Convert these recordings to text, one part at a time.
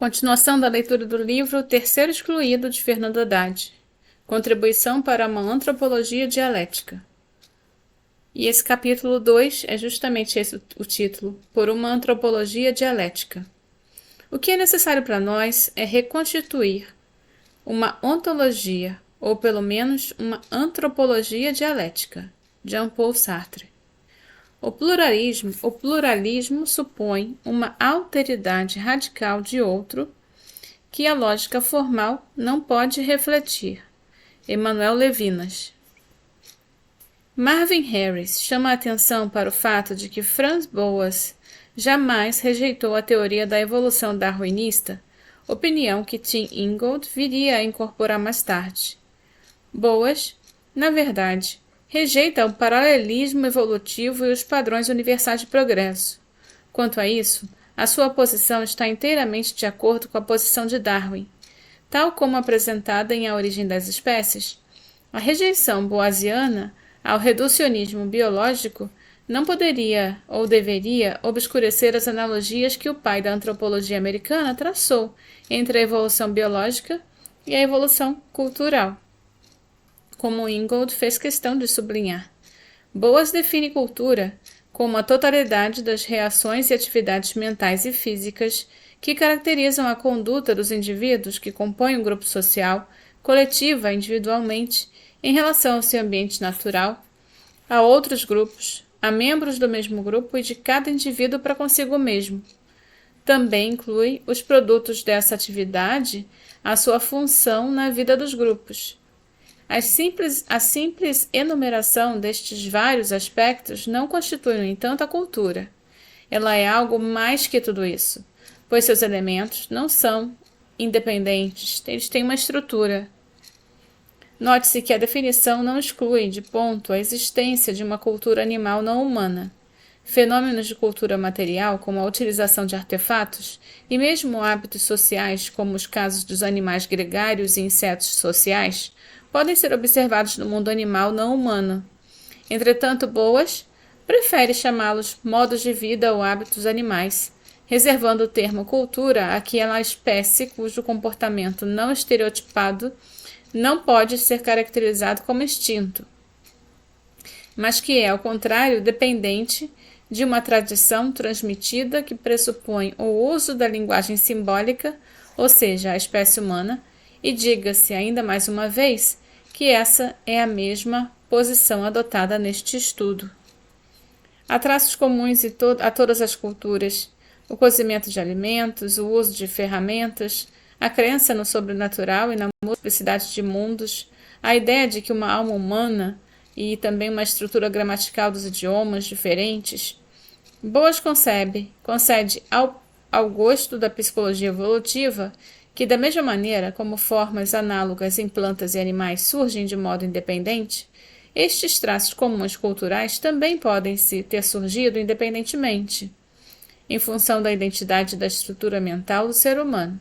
Continuação da leitura do livro Terceiro Excluído, de Fernando Haddad. Contribuição para uma Antropologia Dialética. E esse capítulo 2 é justamente esse o título, Por uma Antropologia Dialética. O que é necessário para nós é reconstituir uma ontologia, ou pelo menos uma antropologia dialética. Jean-Paul Sartre. O pluralismo supõe uma alteridade radical de outro que a lógica formal não pode refletir. Emmanuel Levinas. Marvin Harris chama a atenção para o fato de que Franz Boas jamais rejeitou a teoria da evolução darwinista, opinião que Tim Ingold viria a incorporar mais tarde. Boas, na verdade, rejeita o paralelismo evolutivo e os padrões universais de progresso. Quanto a isso, a sua posição está inteiramente de acordo com a posição de Darwin. Tal como apresentada em A Origem das Espécies, a rejeição boasiana ao reducionismo biológico não poderia ou deveria obscurecer as analogias que o pai da antropologia americana traçou entre a evolução biológica e a evolução cultural, como Ingold fez questão de sublinhar. Boas define cultura como a totalidade das reações e atividades mentais e físicas que caracterizam a conduta dos indivíduos que compõem um grupo social, coletiva individualmente, em relação ao seu ambiente natural, a outros grupos, a membros do mesmo grupo e de cada indivíduo para consigo mesmo. Também inclui os produtos dessa atividade, a sua função na vida dos grupos. A simples enumeração destes vários aspectos não constitui, no entanto, a cultura. Ela é algo mais que tudo isso, pois seus elementos não são independentes, eles têm uma estrutura. Note-se que a definição não exclui, de ponto, a existência de uma cultura animal não humana. Fenômenos de cultura material, como a utilização de artefatos, e mesmo hábitos sociais, como os casos dos animais gregários e insetos sociais, podem ser observados no mundo animal não humano. Entretanto, Boas prefere chamá-los modos de vida ou hábitos animais, reservando o termo cultura àquela espécie cujo comportamento não estereotipado não pode ser caracterizado como instinto, mas que é, ao contrário, dependente de uma tradição transmitida que pressupõe o uso da linguagem simbólica, ou seja, a espécie humana, e diga-se ainda mais uma vez que essa é a mesma posição adotada neste estudo. Há traços comuns a todas as culturas: o cozimento de alimentos, o uso de ferramentas, a crença no sobrenatural e na multiplicidade de mundos, a ideia de que uma alma humana e também uma estrutura gramatical dos idiomas diferentes. Boas concede ao gosto da psicologia evolutiva que, da mesma maneira como formas análogas em plantas e animais surgem de modo independente, estes traços comuns culturais também podem ter surgido independentemente, em função da identidade da estrutura mental do ser humano.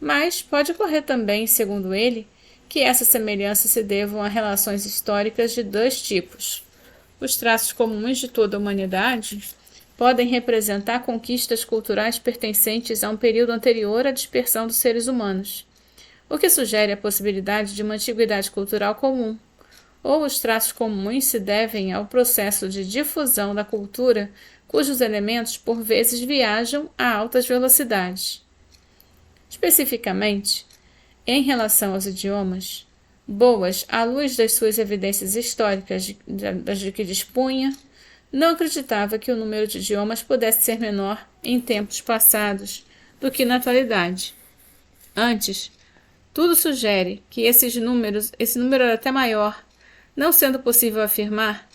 Mas pode ocorrer também, segundo ele, que essas semelhanças se devam a relações históricas de dois tipos. Os traços comuns de toda a humanidade podem representar conquistas culturais pertencentes a um período anterior à dispersão dos seres humanos, o que sugere a possibilidade de uma antiguidade cultural comum, ou os traços comuns se devem ao processo de difusão da cultura cujos elementos por vezes viajam a altas velocidades. Especificamente, em relação aos idiomas, Boas, à luz das suas evidências históricas de que dispunha, não acreditava que o número de idiomas pudesse ser menor em tempos passados do que na atualidade. Antes, tudo sugere que esse número era até maior, não sendo possível afirmar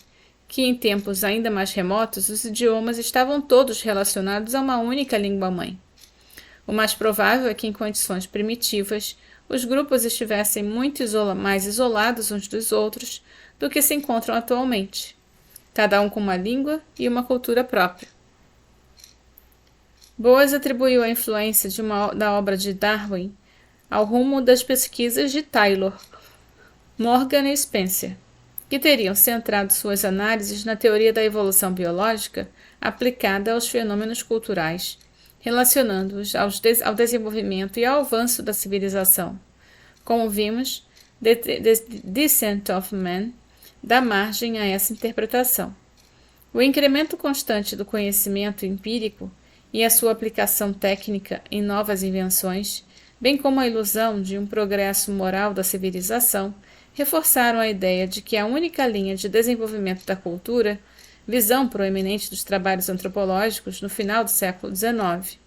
que em tempos ainda mais remotos os idiomas estavam todos relacionados a uma única língua-mãe. O mais provável é que, em condições primitivas, os grupos estivessem muito mais isolados uns dos outros do que se encontram atualmente, cada um com uma língua e uma cultura própria. Boas atribuiu a influência da obra de Darwin ao rumo das pesquisas de Taylor, Morgan e Spencer, que teriam centrado suas análises na teoria da evolução biológica aplicada aos fenômenos culturais, relacionando-os ao desenvolvimento e ao avanço da civilização. Como vimos, The Descent of Man dá margem a essa interpretação. O incremento constante do conhecimento empírico e a sua aplicação técnica em novas invenções, bem como a ilusão de um progresso moral da civilização, reforçaram a ideia de que a única linha de desenvolvimento da cultura, visão proeminente dos trabalhos antropológicos no final do século XIX.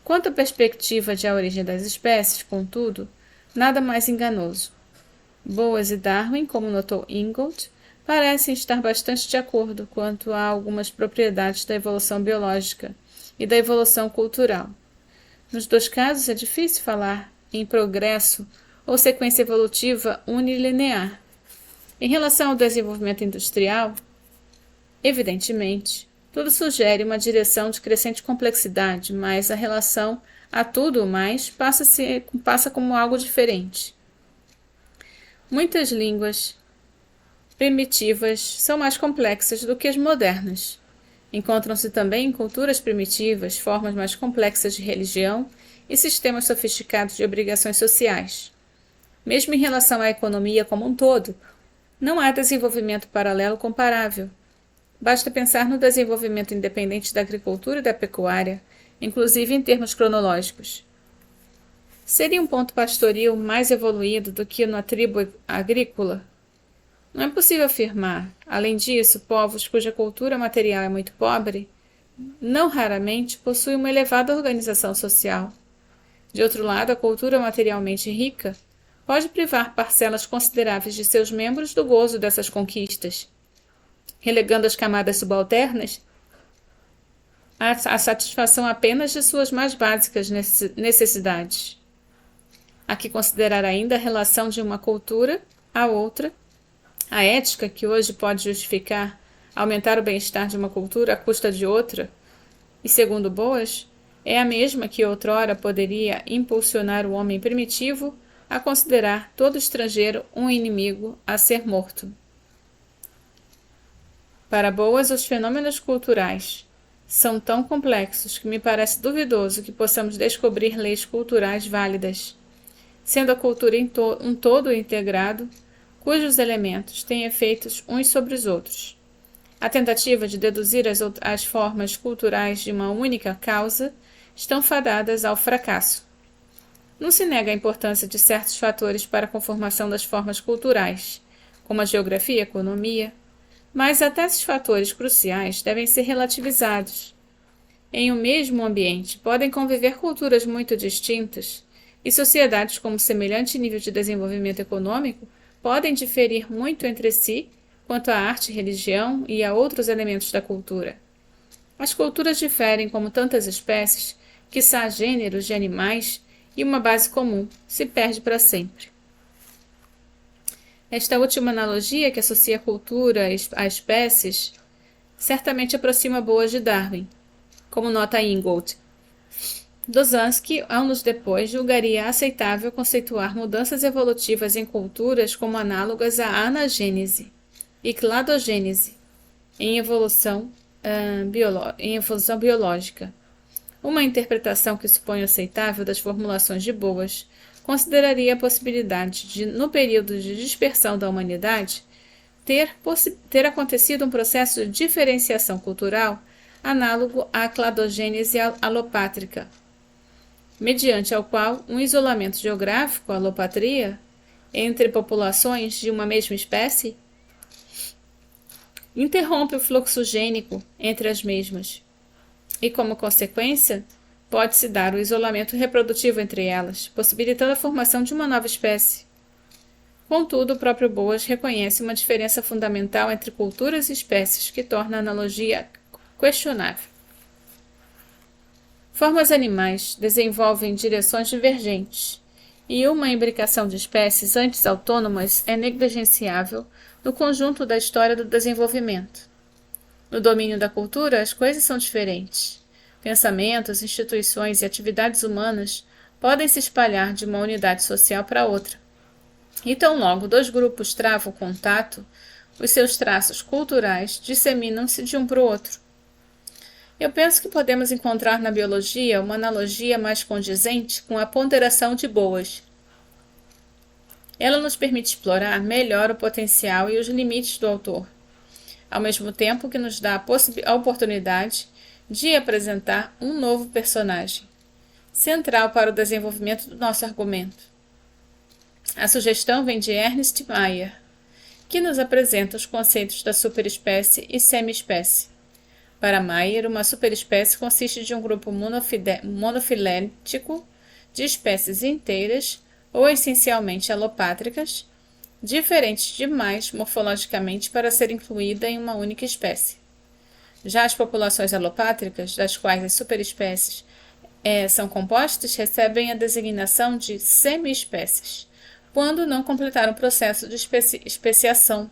Quanto à perspectiva de a origem das espécies, contudo, nada mais enganoso. Boas e Darwin, como notou Ingold, parecem estar bastante de acordo quanto a algumas propriedades da evolução biológica e da evolução cultural. Nos dois casos é difícil falar em progresso ou sequência evolutiva unilinear. Em relação ao desenvolvimento industrial, evidentemente, tudo sugere uma direção de crescente complexidade, mas a relação a tudo mais passa como algo diferente. Muitas línguas primitivas são mais complexas do que as modernas. Encontram-se também em culturas primitivas formas mais complexas de religião e sistemas sofisticados de obrigações sociais. Mesmo em relação à economia como um todo, não há desenvolvimento paralelo comparável. Basta pensar no desenvolvimento independente da agricultura e da pecuária, inclusive em termos cronológicos. Seria um ponto pastoril mais evoluído do que na tribo agrícola? Não é possível afirmar. Além disso, povos cuja cultura material é muito pobre, não raramente possuem uma elevada organização social. De outro lado, a cultura materialmente rica pode privar parcelas consideráveis de seus membros do gozo dessas conquistas, relegando as camadas subalternas à satisfação apenas de suas mais básicas necessidades. Há que considerar ainda a relação de uma cultura à outra. A ética, que hoje pode justificar aumentar o bem-estar de uma cultura à custa de outra, e segundo Boas, é a mesma que outrora poderia impulsionar o homem primitivo a considerar todo estrangeiro um inimigo a ser morto. Para Boas, os fenômenos culturais são tão complexos que me parece duvidoso que possamos descobrir leis culturais válidas, sendo a cultura um todo integrado, cujos elementos têm efeitos uns sobre os outros. A tentativa de deduzir as formas culturais de uma única causa estão fadadas ao fracasso. Não se nega a importância de certos fatores para a conformação das formas culturais, como a geografia e a economia, mas até esses fatores cruciais devem ser relativizados. Em um mesmo ambiente podem conviver culturas muito distintas, e sociedades com semelhante nível de desenvolvimento econômico podem diferir muito entre si quanto à arte, religião e a outros elementos da cultura. As culturas diferem como tantas espécies, quiçá gêneros de animais, e uma base comum se perde para sempre. Esta última analogia, que associa a cultura a espécies, certamente aproxima Boas de Darwin, como nota Ingold. Dostoiévski, anos depois, julgaria aceitável conceituar mudanças evolutivas em culturas como análogas à anagênese e cladogênese em evolução biológica. Uma interpretação que supõe aceitável das formulações de Boas consideraria a possibilidade de, no período de dispersão da humanidade, ter acontecido um processo de diferenciação cultural análogo à cladogênese alopátrica, mediante ao qual um isolamento geográfico, alopatria, entre populações de uma mesma espécie, interrompe o fluxo gênico entre as mesmas, e, como consequência, pode-se dar o isolamento reprodutivo entre elas, possibilitando a formação de uma nova espécie. Contudo, o próprio Boas reconhece uma diferença fundamental entre culturas e espécies que torna a analogia questionável. Formas animais desenvolvem direções divergentes, e uma imbricação de espécies antes autônomas é negligenciável no conjunto da história do desenvolvimento. No domínio da cultura, as coisas são diferentes. Pensamentos, instituições e atividades humanas podem se espalhar de uma unidade social para outra. E tão logo dois grupos travam contato, os seus traços culturais disseminam-se de um para o outro. Eu penso que podemos encontrar na biologia uma analogia mais condizente com a ponderação de Boas. Ela nos permite explorar melhor o potencial e os limites do autor, ao mesmo tempo que nos dá a oportunidade de apresentar um novo personagem, central para o desenvolvimento do nosso argumento. A sugestão vem de Ernest Mayr, que nos apresenta os conceitos da superespécie e semi-espécie. Para Mayr, uma superespécie consiste de um grupo monofilético de espécies inteiras ou essencialmente alopátricas, diferentes demais morfologicamente para ser incluída em uma única espécie. Já as populações alopátricas, das quais as superespécies são compostas, recebem a designação de semi-espécies, quando não completaram o processo de especiação.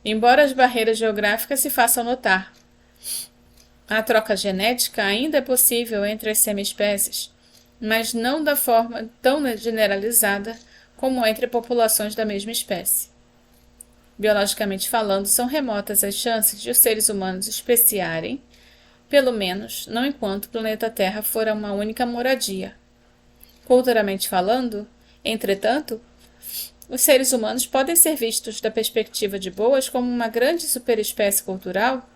Embora as barreiras geográficas se façam notar, a troca genética ainda é possível entre as semi-espécies, mas não da forma tão generalizada como entre populações da mesma espécie. Biologicamente falando, são remotas as chances de os seres humanos especiarem, pelo menos não enquanto o planeta Terra for uma única moradia. Culturalmente falando, entretanto, os seres humanos podem ser vistos da perspectiva de Boas como uma grande superespécie cultural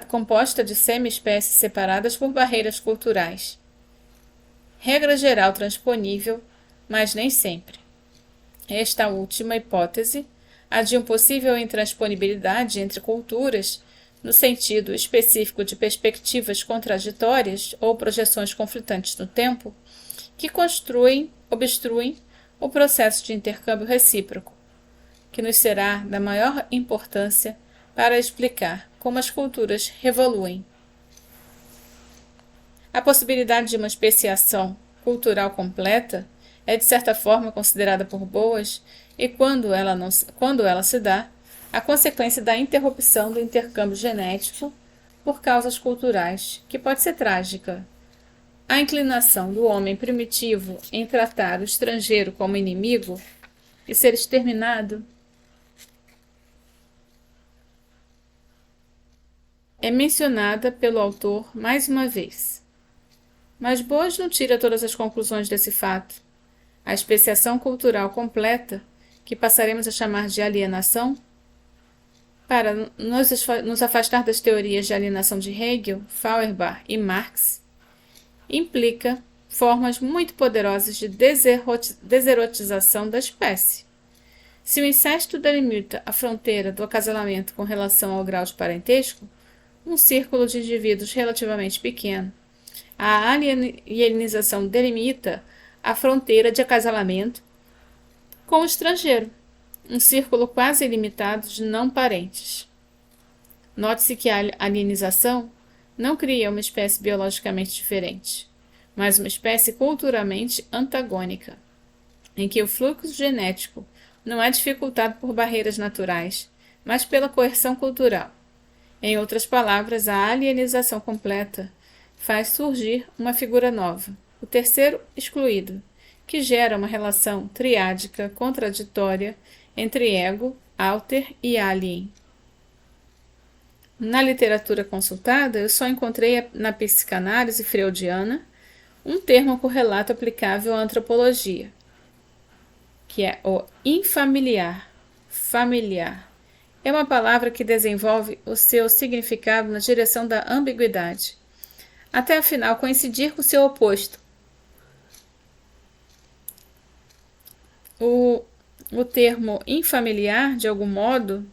composta de semi-espécies separadas por barreiras culturais. Regra geral transponível, mas nem sempre. Esta última hipótese, a de uma possível intransponibilidade entre culturas, no sentido específico de perspectivas contraditórias ou projeções conflitantes no tempo, que obstruem o processo de intercâmbio recíproco, que nos será da maior importância para explicar como as culturas revoluem. A possibilidade de uma especiação cultural completa é de certa forma considerada por Boas e quando ela se dá, a consequência da interrupção do intercâmbio genético por causas culturais, que pode ser trágica. A inclinação do homem primitivo em tratar o estrangeiro como inimigo e ser exterminado é mencionada pelo autor mais uma vez. Mas Boas não tira todas as conclusões desse fato. A especiação cultural completa, que passaremos a chamar de alienação, para nos afastar das teorias de alienação de Hegel, Feuerbach e Marx, implica formas muito poderosas de deserotização da espécie. Se o incesto delimita a fronteira do acasalamento com relação ao grau de parentesco, um círculo de indivíduos relativamente pequeno, a alienização delimita a fronteira de acasalamento com o estrangeiro, um círculo quase ilimitado de não parentes. Note-se que a alienização não cria uma espécie biologicamente diferente, mas uma espécie culturalmente antagônica, em que o fluxo genético não é dificultado por barreiras naturais, mas pela coerção cultural. Em outras palavras, a alienização completa faz surgir uma figura nova, o terceiro excluído, que gera uma relação triádica contraditória entre ego, alter e alien. Na literatura consultada, eu só encontrei na psicanálise freudiana um termo correlato aplicável à antropologia, que é o infamiliar, familiar. É uma palavra que desenvolve o seu significado na direção da ambiguidade, até afinal coincidir com seu oposto. O termo infamiliar, de algum modo,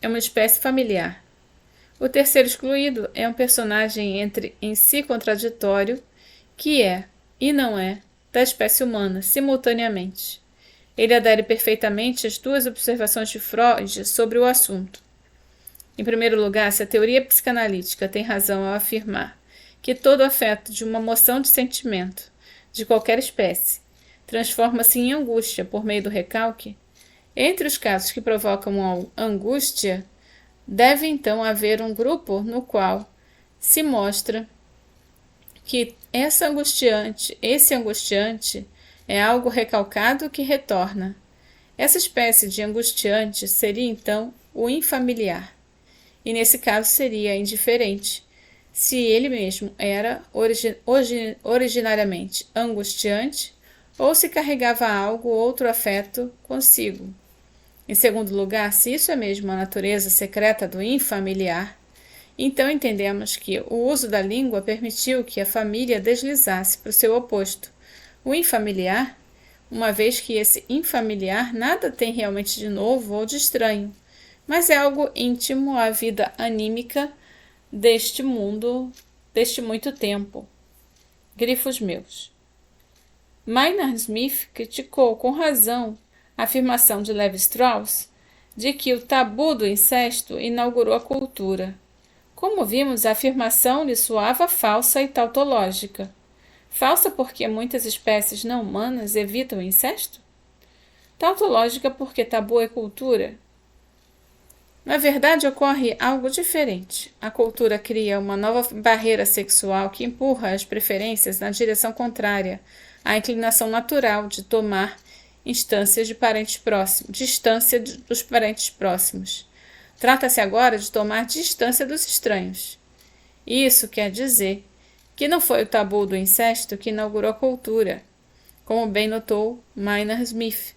é uma espécie familiar. O terceiro excluído é um personagem em si contraditório, que é e não é da espécie humana, simultaneamente. Ele adere perfeitamente às duas observações de Freud sobre o assunto. Em primeiro lugar, se a teoria psicanalítica tem razão ao afirmar que todo afeto de uma moção de sentimento, de qualquer espécie, transforma-se em angústia por meio do recalque, entre os casos que provocam a angústia, deve então haver um grupo no qual se mostra que esse angustiante é algo recalcado que retorna. Essa espécie de angustiante seria então o infamiliar, e nesse caso seria indiferente, se ele mesmo era originariamente angustiante ou se carregava algo ou outro afeto consigo. Em segundo lugar, se isso é mesmo a natureza secreta do infamiliar, então entendemos que o uso da língua permitiu que a família deslizasse para o seu oposto, o infamiliar, uma vez que esse infamiliar nada tem realmente de novo ou de estranho, mas é algo íntimo à vida anímica deste mundo, deste muito tempo. Grifos meus. Maynard Smith criticou com razão a afirmação de Levi Strauss de que o tabu do incesto inaugurou a cultura. Como vimos, a afirmação lhe soava falsa e tautológica. Falsa porque muitas espécies não humanas evitam o incesto? Tautológica porque tabu é cultura? Na verdade, ocorre algo diferente. A cultura cria uma nova barreira sexual que empurra as preferências na direção contrária à inclinação natural de tomar distância dos parentes próximos. Trata-se agora de tomar distância dos estranhos. Isso quer dizer que não foi o tabu do incesto que inaugurou a cultura, como bem notou Maynard Smith.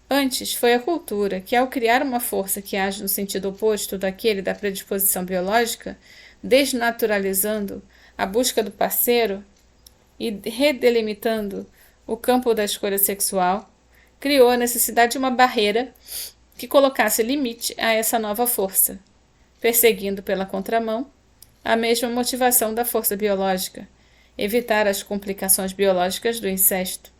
Antes, foi a cultura que, ao criar uma força que age no sentido oposto daquele da predisposição biológica, desnaturalizando a busca do parceiro e redelimitando o campo da escolha sexual, criou a necessidade de uma barreira que colocasse limite a essa nova força, perseguindo pela contramão a mesma motivação da força biológica, evitar as complicações biológicas do incesto.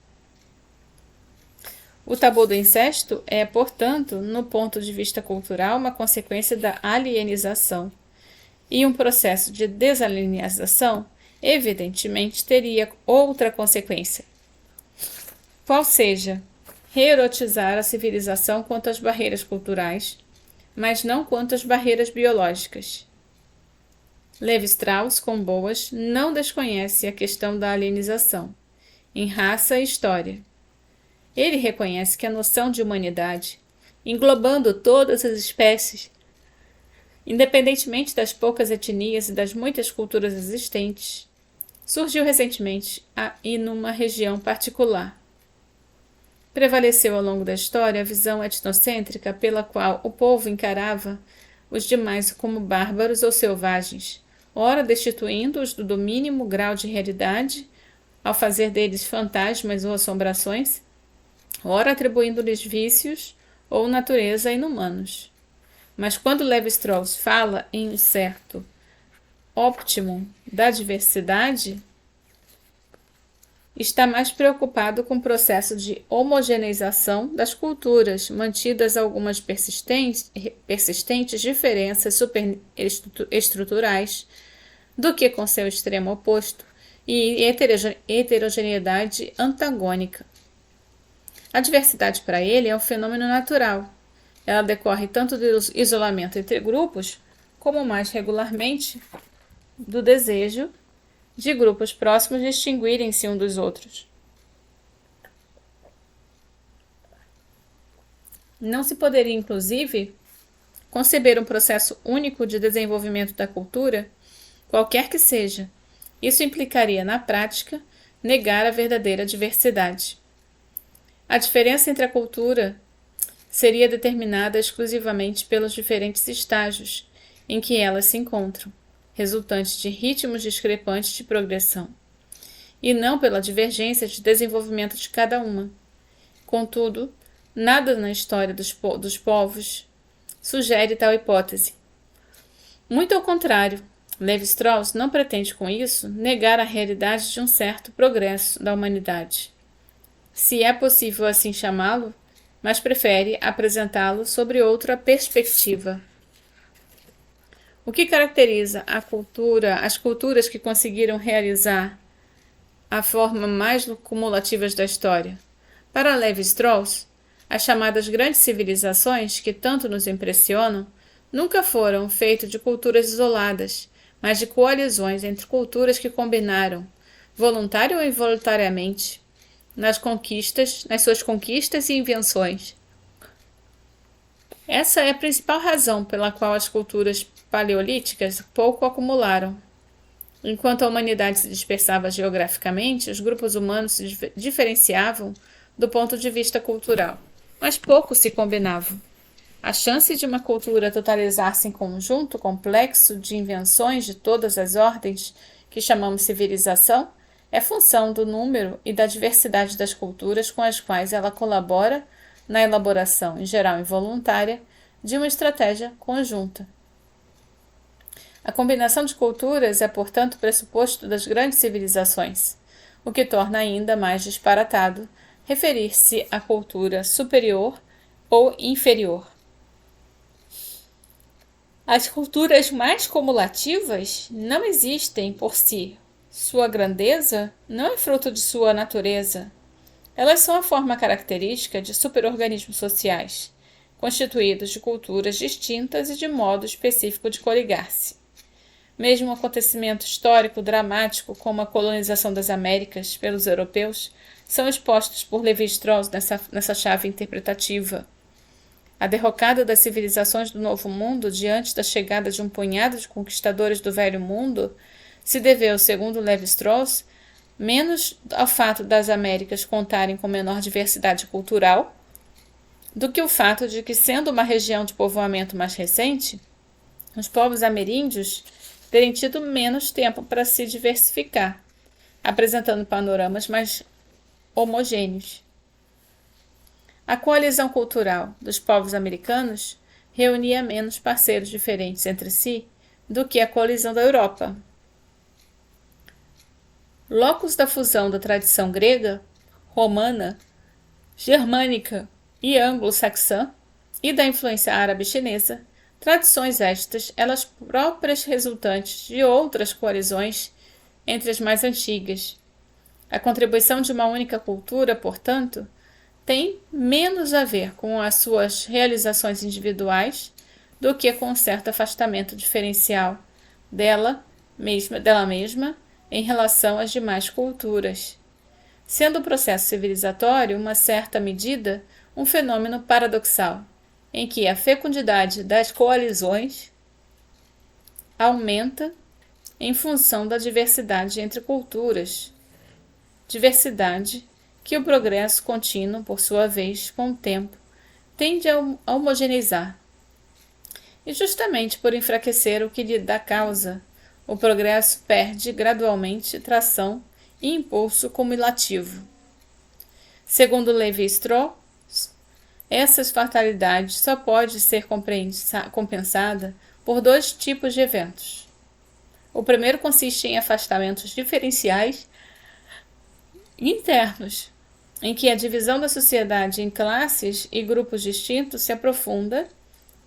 O tabu do incesto é, portanto, no ponto de vista cultural, uma consequência da alienização, e um processo de desalienização, evidentemente, teria outra consequência, qual seja reerotizar a civilização quanto às barreiras culturais, mas não quanto às barreiras biológicas. Levi Strauss, com Boas, não desconhece a questão da alienização, em raça e história. Ele reconhece que a noção de humanidade, englobando todas as espécies, independentemente das poucas etnias e das muitas culturas existentes, surgiu recentemente e numa região particular. Prevaleceu ao longo da história a visão etnocêntrica pela qual o povo encarava os demais como bárbaros ou selvagens, ora destituindo-os do mínimo grau de realidade, ao fazer deles fantasmas ou assombrações, ora atribuindo-lhes vícios ou natureza inumanos. Mas quando Levi Strauss fala em um certo optimum da diversidade, está mais preocupado com o processo de homogeneização das culturas, mantidas algumas persistentes diferenças superestruturais, do que com seu extremo oposto e heterogeneidade antagônica. A diversidade para ele é um fenômeno natural. Ela decorre tanto do isolamento entre grupos, como mais regularmente do desejo de grupos próximos distinguirem-se um dos outros. Não se poderia, inclusive, conceber um processo único de desenvolvimento da cultura, qualquer que seja. Isso implicaria, na prática, negar a verdadeira diversidade. A diferença entre a cultura seria determinada exclusivamente pelos diferentes estágios em que elas se encontram, resultantes de ritmos discrepantes de progressão, e não pela divergência de desenvolvimento de cada uma. Contudo, nada na história dos povos sugere tal hipótese. Muito ao contrário, Levi Strauss não pretende com isso negar a realidade de um certo progresso da humanidade, se é possível assim chamá-lo, mas prefere apresentá-lo sobre outra perspectiva. O que caracteriza as culturas que conseguiram realizar a forma mais cumulativa da história? Para Levi Strauss, as chamadas grandes civilizações que tanto nos impressionam nunca foram feitas de culturas isoladas, mas de coalizões entre culturas que combinaram, voluntária ou involuntariamente, nas suas conquistas e invenções. Essa é a principal razão pela qual as culturas paleolíticas pouco acumularam. Enquanto a humanidade se dispersava geograficamente, os grupos humanos se diferenciavam do ponto de vista cultural, mas pouco se combinavam. A chance de uma cultura totalizar-se em conjunto complexo de invenções de todas as ordens, que chamamos civilização, é função do número e da diversidade das culturas com as quais ela colabora na elaboração, em geral involuntária, de uma estratégia conjunta. A combinação de culturas é, portanto, pressuposto das grandes civilizações, o que torna ainda mais disparatado referir-se à cultura superior ou inferior. As culturas mais cumulativas não existem por si. Sua grandeza não é fruto de sua natureza. Elas são a forma característica de superorganismos sociais, constituídos de culturas distintas e de modo específico de coligar-se. Mesmo um acontecimento histórico dramático como a colonização das Américas pelos europeus são expostos por Lévi-Strauss nessa chave interpretativa. A derrocada das civilizações do Novo Mundo diante da chegada de um punhado de conquistadores do Velho Mundo se deveu, segundo Lévi-Strauss, menos ao fato das Américas contarem com menor diversidade cultural do que o fato de que, sendo uma região de povoamento mais recente, os povos ameríndios terem tido menos tempo para se diversificar, apresentando panoramas mais homogêneos. A coalizão cultural dos povos americanos reunia menos parceiros diferentes entre si do que a coalizão da Europa. Locus da fusão da tradição grega, romana, germânica e anglo-saxã e da influência árabe chinesa, tradições estas, elas próprias resultantes de outras coalizões entre as mais antigas. A contribuição de uma única cultura, portanto, tem menos a ver com as suas realizações individuais do que com um certo afastamento diferencial dela mesma em relação às demais culturas, sendo o processo civilizatório, uma certa medida, um fenômeno paradoxal, em que a fecundidade das coalizões aumenta em função da diversidade entre culturas, diversidade que o progresso contínuo, por sua vez, com o tempo, tende a homogeneizar. E justamente por enfraquecer o que lhe dá causa, o progresso perde gradualmente tração e impulso cumulativo. Segundo Lévi-Strauss, essa fatalidade só pode ser compensada por dois tipos de eventos. O primeiro consiste em afastamentos diferenciais internos, em que a divisão da sociedade em classes e grupos distintos se aprofunda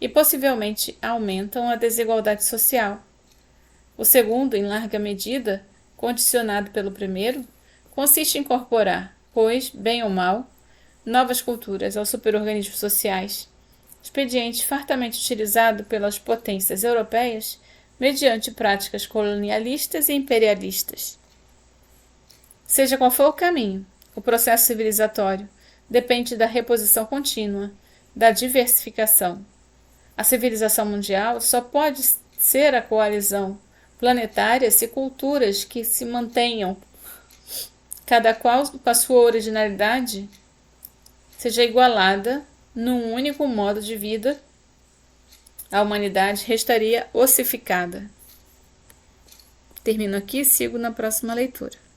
e possivelmente aumentam a desigualdade social. O segundo, em larga medida, condicionado pelo primeiro, consiste em incorporar, pois, bem ou mal, novas culturas aos superorganismos sociais, expediente fartamente utilizado pelas potências europeias mediante práticas colonialistas e imperialistas. Seja qual for o caminho, o processo civilizatório depende da reposição contínua, da diversificação. A civilização mundial só pode ser a coalizão planetária se culturas que se mantenham, cada qual com a sua originalidade, seja igualada num único modo de vida, a humanidade restaria ossificada. Termino aqui e sigo na próxima leitura.